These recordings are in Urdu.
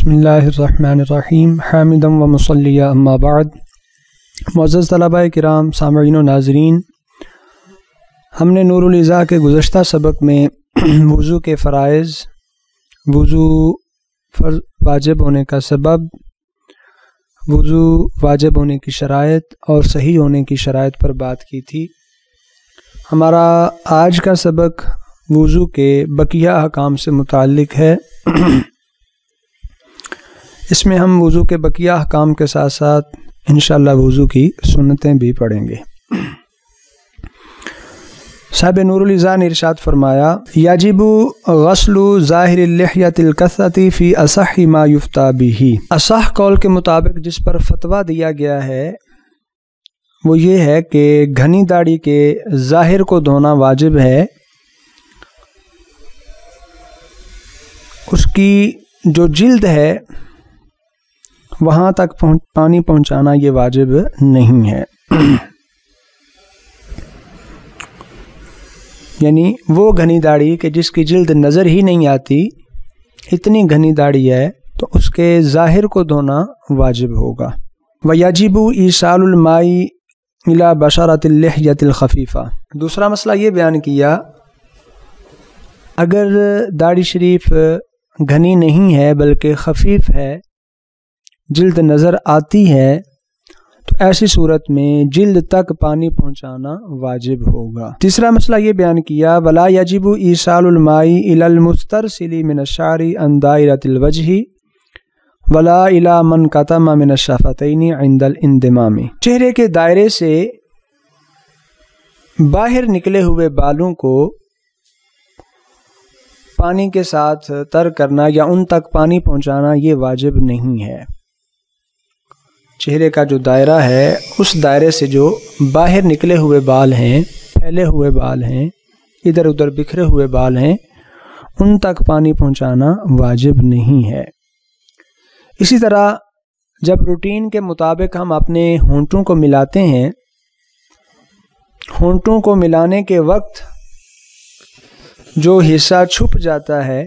بسم اللہ الرحمن الرحیم حامدا و مصلیٰ اما بعد۔ معزز طلباء کرام، سامعین و ناظرین، ہم نے نور العزا کے گزشتہ سبق میں وضو کے فرائض، وضو فرض واجب ہونے کا سبب، وضو واجب ہونے کی شرائط اور صحیح ہونے کی شرائط پر بات کی تھی۔ ہمارا آج کا سبق وضو کے بقیہ احکام سے متعلق ہے۔ اس میں ہم وضو کے بقیہ احکام کے ساتھ ساتھ انشاءاللہ وضو کی سنتیں بھی پڑھیں گے۔ صاحب نور العزا نے ارشاد فرمایا، یجب غسل ظاہر اللحیۃ الکثۃ فی اصح ما یفتیٰ بہ۔ اصح قول کے مطابق جس پر فتویٰ دیا گیا ہے وہ یہ ہے کہ گھنی داڑھی کے ظاہر کو دھونا واجب ہے، اس کی جو جلد ہے وہاں تک پانی پہنچانا یہ واجب نہیں ہے۔ یعنی وہ گھنی داڑھی کہ جس کی جلد نظر ہی نہیں آتی، اتنی گھنی داڑھی ہے تو اس کے ظاہر کو دھونا واجب ہوگا۔ وَيَجِبُ إِيصَالُ الْمَاءِ إِلَى بَشَرَةِ اللِّحْيَةِ الْخَفِيفَةِ۔ دوسرا مسئلہ یہ بیان کیا، اگر داڑھی شریف گھنی نہیں ہے بلکہ خفیف ہے، جلد نظر آتی ہے، تو ایسی صورت میں جلد تک پانی پہنچانا واجب ہوگا۔ تیسرا مسئلہ یہ بیان کیا، وَلَا يَجِبُ إِيصَالُ الْمَاءِ إِلَى الْمُسْتَرْسِلِ مِنَ الشَّعْرِ عَنْ دَائِرَةِ الْوَجْهِ وَلَا إِلَى مَنْ كَتَمَ مِنَ الشَّفَتَيْنِ عِنْدَ الْإِنْضِمَامِ۔ چہرے کے دائرے سے باہر نکلے ہوئے بالوں کو پانی کے ساتھ تر کرنا یا ان تک پانی پہنچانا یہ واجب نہیں ہے۔ چہرے کا جو دائرہ ہے اس دائرے سے جو باہر نکلے ہوئے بال ہیں، پھیلے ہوئے بال ہیں، ادھر ادھر بکھرے ہوئے بال ہیں، ان تک پانی پہنچانا واجب نہیں ہے۔ اسی طرح جب روٹین کے مطابق ہم اپنے ہونٹوں کو ملاتے ہیں، ہونٹوں کو ملانے کے وقت جو حصہ چھپ جاتا ہے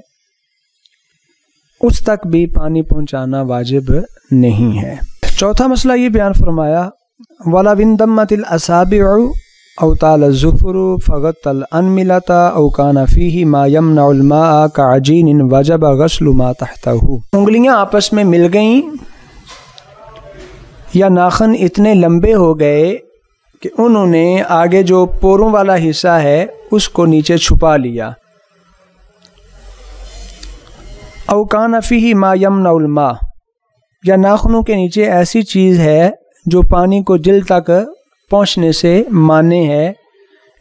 اس تک بھی پانی پہنچانا واجب نہیں ہے۔ چوتھا مسئلہ یہ بیان فرمایا، وَلَوْ انضمت الْأَصَابِعُ أَوْ طَالَ الظُّفُرُ فَغَطَّ الْأَنْمِلَةَ أَوْ كَانَ فِيهِ مَا يَمْنَعُ الْمَاءَ كَعَجِينٍ وَجَبَ غَسْلُ مَا تَحْتَهُ۔ انگلیاں آپس میں مل گئیں یا ناخن اتنے لمبے ہو گئے کہ انہوں نے آگے جو پوروں والا حصہ ہے اس کو نیچے چھپا لیا، أَوْ كَانَ فِيهِ مَا يَمْنَعُ الْمَاءَ، یا ناخنوں کے نیچے ایسی چیز ہے جو پانی کو جلد تک پہنچنے سے مانع ہے،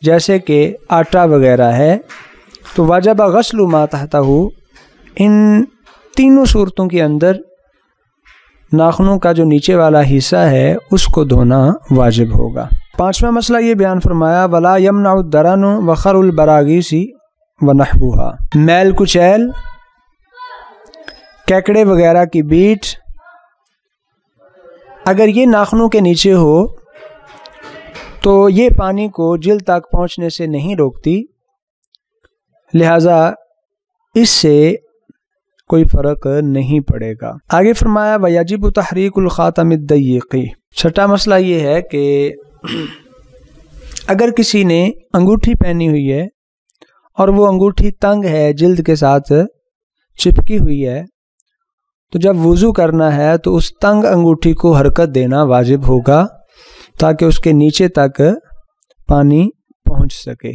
جیسے کہ آٹا وغیرہ ہے، تو واجب غسل ما تحتہ، ان تینوں صورتوں کے اندر ناخنوں کا جو نیچے والا حصہ ہے اس کو دھونا واجب ہوگا۔ پانچواں مسئلہ یہ بیان فرمایا، ولا یمنع الدرن وخر البراغیث ونحوها، میل کچیل، کیکڑے وغیرہ کی بیٹ اگر یہ ناخنوں کے نیچے ہو تو یہ پانی کو جلد تک پہنچنے سے نہیں روکتی، لہذا اس سے کوئی فرق نہیں پڑے گا۔ آگے فرمایا، وَيَجِبُ تَحْرِيكُ الْخَاتَمِ الضَّيِّقِ۔ چھٹا مسئلہ یہ ہے کہ اگر کسی نے انگوٹھی پہنی ہوئی ہے اور وہ انگوٹھی تنگ ہے، جلد کے ساتھ چپکی ہوئی ہے، تو جب وضو کرنا ہے تو اس تنگ انگوٹھی کو حرکت دینا واجب ہوگا تاکہ اس کے نیچے تک پانی پہنچ سکے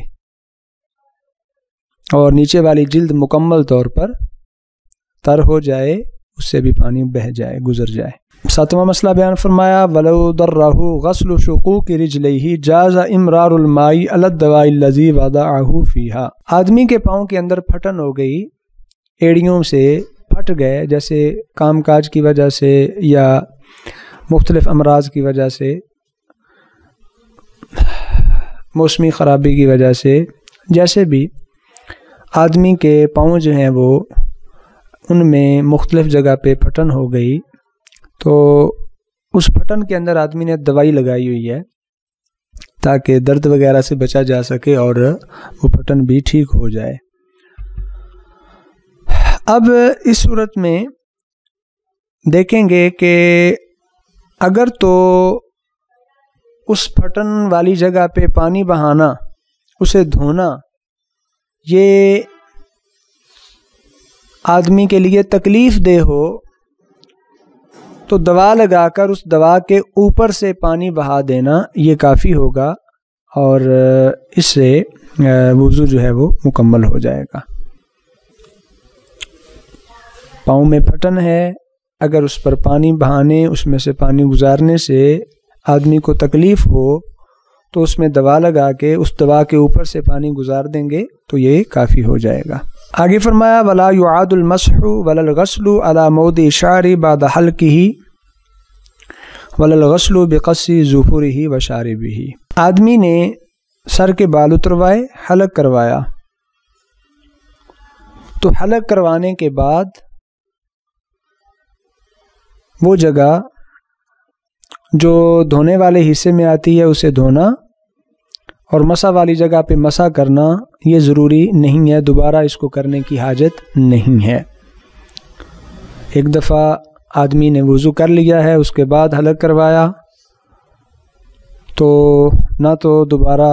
اور نیچے والی جلد مکمل طور پر تر ہو جائے، اس سے بھی پانی بہہ جائے، گزر جائے۔ ساتواں مسئلہ بیان فرمایا، وَلَوْ ضَرَّهُ غَسْلُ شُقُوقِ رِجْلَيْهِ جَازَ إِمْرَارُ الْمَاءِ عَلَى الدَّوَاءِ الَّذِي وَضَعَهُ فِيهَا۔ آدمی کے پاؤں کے اندر پھٹن ہو گئی، ایڑیوں سے پھٹ گئے، جیسے کام کاج کی وجہ سے یا مختلف امراض کی وجہ سے، موسمی خرابی کی وجہ سے، جیسے بھی آدمی کے پاؤں جو ہیں وہ ان میں مختلف جگہ پہ پھٹن ہو گئی، تو اس پھٹن کے اندر آدمی نے دوائی لگائی ہوئی ہے تاکہ درد وغیرہ سے بچا جا سکے اور وہ پھٹن بھی ٹھیک ہو جائے۔ اب اس صورت میں دیکھیں گے کہ اگر تو اس پھٹن والی جگہ پہ پانی بہانا، اسے دھونا، یہ آدمی کے لیے تکلیف دہ ہو تو دوا لگا کر اس دوا کے اوپر سے پانی بہا دینا یہ کافی ہوگا، اور اس سے وضو جو ہے وہ مکمل ہو جائے گا۔ پاؤں میں پھٹن ہے، اگر اس پر پانی بہانے، اس میں سے پانی گزارنے سے آدمی کو تکلیف ہو تو اس میں دوا لگا کے اس دوا کے اوپر سے پانی گزار دیں گے تو یہ کافی ہو جائے گا۔ آگے فرمایا ولا يعاد المسح ولا الغسل على موضع الشعر بعد حلقه ولا الغسل بقص ظفره وشاربه۔ آدمی نے سر کے بال اتروائے، حلق کروایا، تو حلق کروانے کے بعد وہ جگہ جو دھونے والے حصے میں آتی ہے اسے دھونا، اور مسح والی جگہ پہ مسح کرنا یہ ضروری نہیں ہے، دوبارہ اس کو کرنے کی حاجت نہیں ہے۔ ایک دفعہ آدمی نے وضو کر لیا ہے، اس کے بعد حلق کروایا تو نہ تو دوبارہ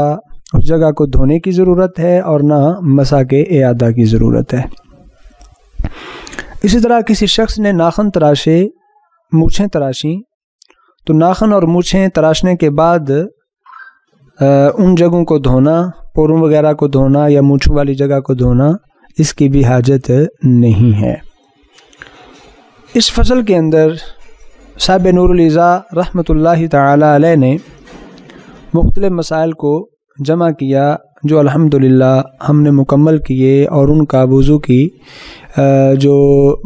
اس جگہ کو دھونے کی ضرورت ہے اور نہ مسح کے اعادہ کی ضرورت ہے۔ اسی طرح کسی شخص نے ناخن تراشے، مونچھیں تراشیں، تو ناخن اور مونچھیں تراشنے کے بعد ان جگہوں کو دھونا، پوروں وغیرہ کو دھونا یا مونچھوں والی جگہ کو دھونا، اس کی بھی حاجت نہیں ہے۔ اس فصل کے اندر صاحب نور العزا رحمۃ اللہ تعالی علیہ نے مختلف مسائل کو جمع کیا جو الحمدللہ ہم نے مکمل کیے، اور ان کا وضو کی جو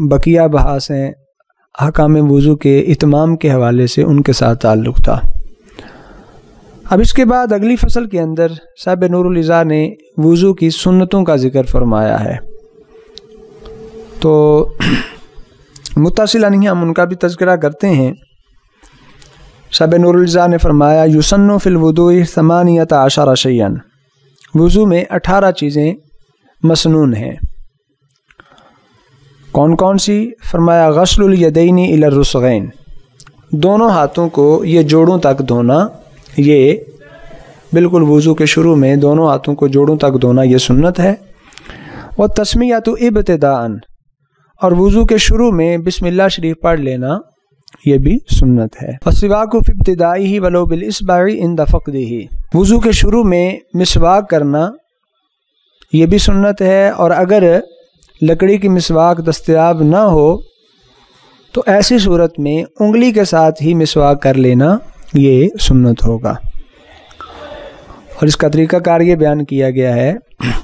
بقیہ بحث ہیں احکام وضو کے اتمام کے حوالے سے ان کے ساتھ تعلق تھا۔ اب اس کے بعد اگلی فصل کے اندر صاحب نور العزا نے وضو کی سنتوں کا ذکر فرمایا ہے، تو متصلہ نہیں ہم ان کا بھی تذکرہ کرتے ہیں۔ صاحب نور العزا نے فرمایا یسن فی الوضوء 18 شیئا، وضو میں 18 چیزیں مسنون ہیں۔ کون کون سی؟ فرمایا غسل الیدین الی الرسغین، دونوں ہاتھوں کو یہ جوڑوں تک دھونا، یہ بالکل وضو کے شروع میں دونوں ہاتھوں کو جوڑوں تک دھونا یہ سنت ہے۔ والتسمیۃ ابتداء، اور وضو کے شروع میں بسم اللہ شریف پڑھ لینا یہ بھی سنت ہے۔ والسواک فی ابتدائہ ولو بالاصبع عند فقدہ، وضو کے شروع میں مسواک کرنا یہ بھی سنت ہے، اور اگر لکڑی کی مسواک دستیاب نہ ہو تو ایسی صورت میں انگلی کے ساتھ ہی مسواک کر لینا یہ سنت ہوگا۔ اور اس کا طریقہ کار یہ بیان کیا گیا ہے،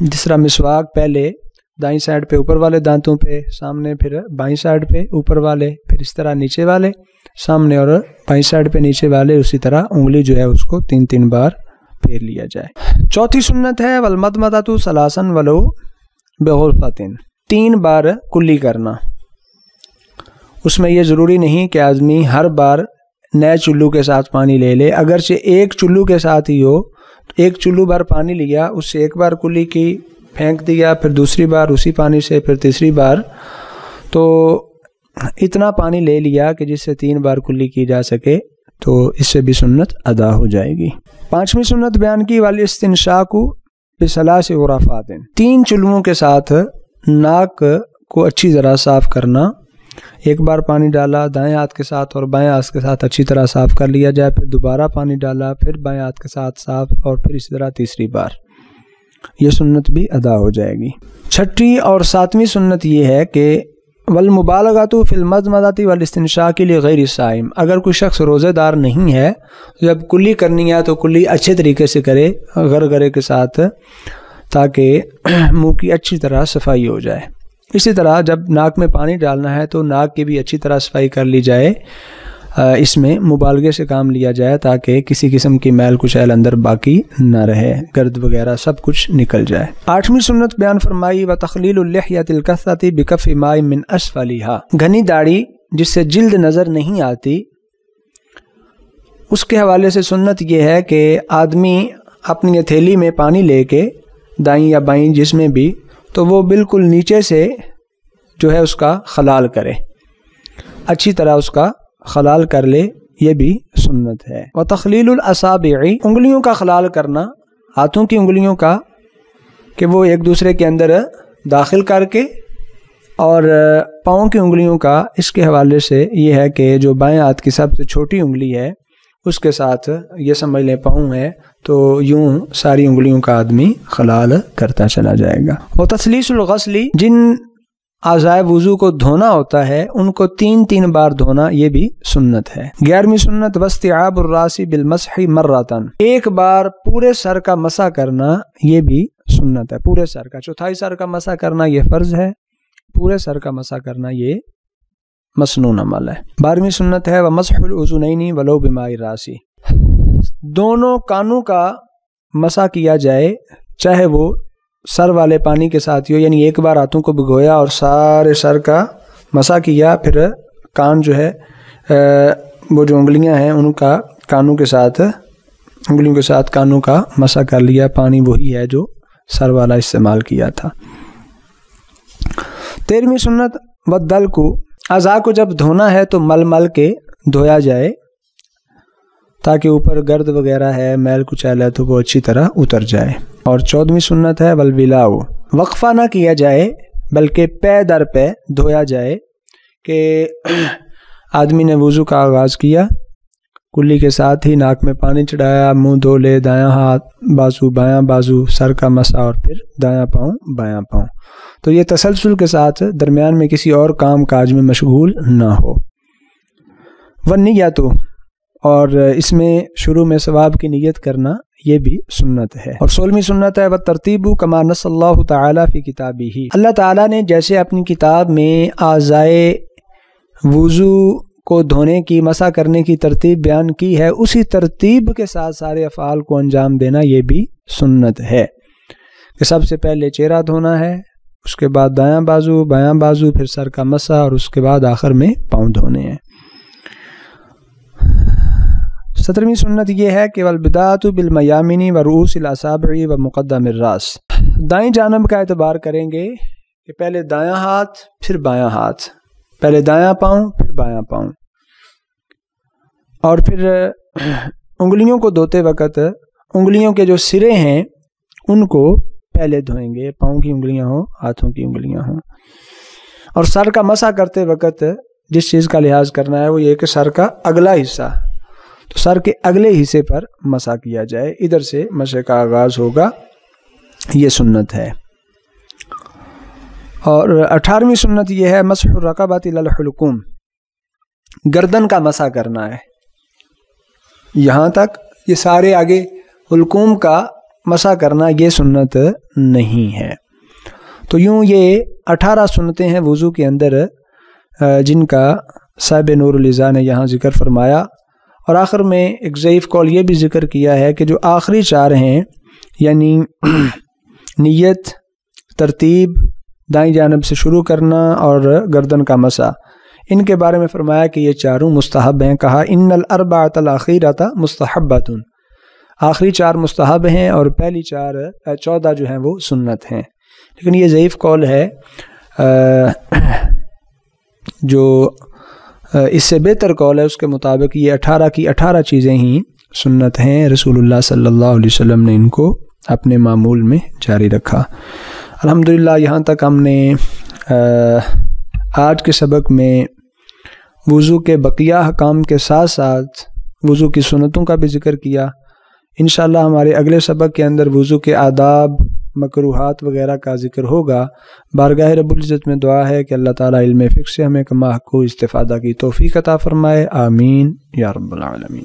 جس طرح مسواک پہلے دائیں سائڈ پہ اوپر والے دانتوں پہ، سامنے پھر بائیں سائڈ پہ اوپر والے، پھر اس طرح نیچے والے سامنے اور بائیں سائڈ پہ نیچے والے، اسی طرح انگلی جو ہے اس کو 3 بار پھیر لیا جائے۔ چوتھی سنت ہے والمضمضۃ ثلاثا ولو بغرفۃ، 3 بار کلی کرنا۔ اس میں یہ ضروری نہیں کہ آدمی ہر بار نئے چلو کے ساتھ پانی لے لے، اگرچہ ایک چلو کے ساتھ ہی ہو، ایک چلو بھر پانی لیا، اس سے ایک بار کلی کی، پھینک دیا، پھر دوسری بار اسی پانی سے، پھر تیسری بار، تو اتنا پانی لے لیا کہ جس سے 3 بار کلی کی جا سکے، تو اس سے بھی سنت ادا ہو جائے گی۔ 5ویں سنت بیان کی والاستنشاق بثلاث غرفات، 3 چلوؤں کے ساتھ ناک کو اچھی طرح صاف کرنا، ایک بار پانی ڈالا دائیں ہاتھ کے ساتھ اور بائیں ہاتھ کے ساتھ اچھی طرح صاف کر لیا جائے، پھر دوبارہ پانی ڈالا، پھر بائیں ہاتھ کے ساتھ صاف، اور پھر اسی طرح تیسری بار، یہ سنت بھی ادا ہو جائے گی۔ 6ٹھی اور 7ویں سنت یہ ہے کہ والمبالغۃ فی المضمضۃ والاستنشاق لغیر الصائم، اگر کوئی شخص روزہ دار نہیں ہے جب کلی کرنی ہے تو کلی اچھے طریقے سے کرے، غرغرے کے ساتھ، تاکہ منہ کی اچھی طرح صفائی ہو جائے۔ اسی طرح جب ناک میں پانی ڈالنا ہے تو ناک کی بھی اچھی طرح صفائی کر لی جائے، اس میں مبالغے سے کام لیا جائے تاکہ کسی قسم کی میل کچیل اندر باقی نہ رہے، گرد وغیرہ سب کچھ نکل جائے۔ 8ویں سنت بیان فرمائی وتخلیل اللحیۃ الکثۃ بکف ماء من اسفلها، گھنی داڑھی جس سے جلد نظر نہیں آتی، اس کے حوالے سے سنت یہ ہے کہ آدمی اپنی ہتھیلی میں پانی لے کے دائیں یا بائیں جس میں بھی، تو وہ بالکل نیچے سے جو ہے اس کا خلال کرے، اچھی طرح اس کا خلال کر لے، یہ بھی سنت ہے۔ وتخلیل الاصابع، انگلیوں کا خلال کرنا، ہاتھوں کی انگلیوں کا، کہ وہ ایک دوسرے کے اندر داخل کر کے، اور پاؤں کی انگلیوں کا اس کے حوالے سے یہ ہے کہ جو بائیں ہاتھ کی سب سے چھوٹی انگلی ہے اس کے ساتھ یہ سمجھ لیں پاؤں ہے، تو یوں ساری انگلیوں کا آدمی خلال کرتا چلا جائے گا۔ وتثلیث الغسل، جن اعضائے وضو کو دھونا ہوتا ہے ان کو 3 بار دھونا، یہ بھی سنت ہے۔ 11ویں سنت واستعاب الراس بالمسح مرتان، ایک بار پورے سر کا مسح کرنا، یہ بھی سنت ہے۔ پورے سر کا، چوتھائی سر کا مسح کرنا یہ فرض ہے، پورے سر کا مسح کرنا یہ مسنون عمل ہے۔ 12ویں سنت ہے ومسح الاذنین ولو بماء الراس، دونوں کانوں کا مسح کیا جائے چاہے وہ سر والے پانی کے ساتھ ہو، یعنی ایک بار ہاتھوں کو بھگویا اور سارے سر کا مسح کیا، پھر کان جو ہے وہ جو انگلیاں ہیں ان کا کانوں کے ساتھ، انگلیوں کے ساتھ کانوں کا مسح کر لیا، پانی وہی ہے جو سر والا استعمال کیا تھا۔ 13ویں سنت والدلک، اعضاء کو جب دھونا ہے تو مل مل کے دھویا جائے تاکہ اوپر گرد وغیرہ ہے، میل کچیل ہے تو وہ اچھی طرح اتر جائے۔ اور 14ویں سنت ہے والولاء، وقفہ نہ کیا جائے بلکہ پے در پے دھویا جائے، کہ آدمی نے وضو کا آغاز کیا، کلی کے ساتھ ہی ناک میں پانی چڑھایا، منہ دھو لے، دایاں ہاتھ بازو بایاں بازو، سر کا مسح اور پھر دایاں پاؤں بایاں پاؤں، تو یہ تسلسل کے ساتھ درمیان میں کسی اور کام کاج میں مشغول نہ ہو۔ والنیت، اور اس میں شروع میں ثواب کی نیت کرنا، یہ بھی سنت ہے۔ اور 16ویں سنت ہے والترتیب کما نص اللہ تعالی فی کتابہ، اللہ تعالیٰ نے جیسے اپنی کتاب میں اعضائے وضو کو دھونے کی، مسح کرنے کی ترتیب بیان کی ہے، اسی ترتیب کے ساتھ سارے افعال کو انجام دینا یہ بھی سنت ہے، کہ سب سے پہلے چہرہ دھونا ہے، اس کے بعد دایاں بازو بایاں بازو، پھر سر کا مسح، اور اس کے بعد آخر میں پاؤں دھونے ہیں۔ 17ویں سنت یہ ہے کہ والبداۃ بالمیامن ورؤوس الاصابع ومقدم الراس، دائیں جانب کا اعتبار کریں گے کہ پہلے دایاں ہاتھ پھر بایاں ہاتھ، پہلے دایاں پاؤں پھر بایاں پاؤں، اور پھر انگلیوں کو دھوتے وقت انگلیوں کے جو سرے ہیں ان کو پہلے دھوئیں گے، پاؤں کی انگلیاں ہوں ہاتھوں کی انگلیاں ہوں۔ اور سر کا مسح کرتے وقت جس چیز کا لحاظ کرنا ہے وہ یہ کہ سر کا اگلا حصہ، تو سر کے اگلے حصے پر مسح کیا جائے، ادھر سے مسح کا آغاز ہوگا، یہ سنت ہے۔ اور 18ویں سنت یہ ہے مسح الرقبۃ الی الحلقوم، گردن کا مسح کرنا ہے، یہاں تک، یہ سارے آگے حلقوم کا مسح کرنا یہ سنت نہیں ہے۔ تو یوں یہ 18 سنتیں ہیں وضو کے اندر جن کا صاحب نور العزا نے یہاں ذکر فرمایا، اور آخر میں ایک ضعیف قول یہ بھی ذکر کیا ہے کہ جو آخری 4 ہیں، یعنی نیت، ترتیب، دائیں جانب سے شروع کرنا اور گردن کا مسح، ان کے بارے میں فرمایا کہ یہ چاروں مستحب ہیں۔ کہا ان الاربعۃ الاخیرۃ مستحبۃ، آخری 4 مستحب ہیں اور پہلی 14 جو ہیں وہ سنت ہیں، لیکن یہ ضعیف قول ہے۔ جو اس سے بہتر قول ہے اس کے مطابق یہ 18 کی 18 چیزیں ہی سنت ہیں، رسول اللہ صلی اللہ علیہ وسلم نے ان کو اپنے معمول میں جاری رکھا۔ الحمدللہ یہاں تک ہم نے آج کے سبق میں وضو کے بقیہ احکام کے ساتھ ساتھ وضو کی سنتوں کا بھی ذکر کیا۔ انشاءاللہ ہمارے اگلے سبق کے اندر وضو کے آداب، مکروہات وغیرہ کا ذکر ہوگا۔ بارگاہ رب العزت میں دعا ہے کہ اللہ تعالیٰ علم فقہ سے ہمیں کما حق کو استفادہ کی توفیق عطا فرمائے، آمین یا رب العالمین۔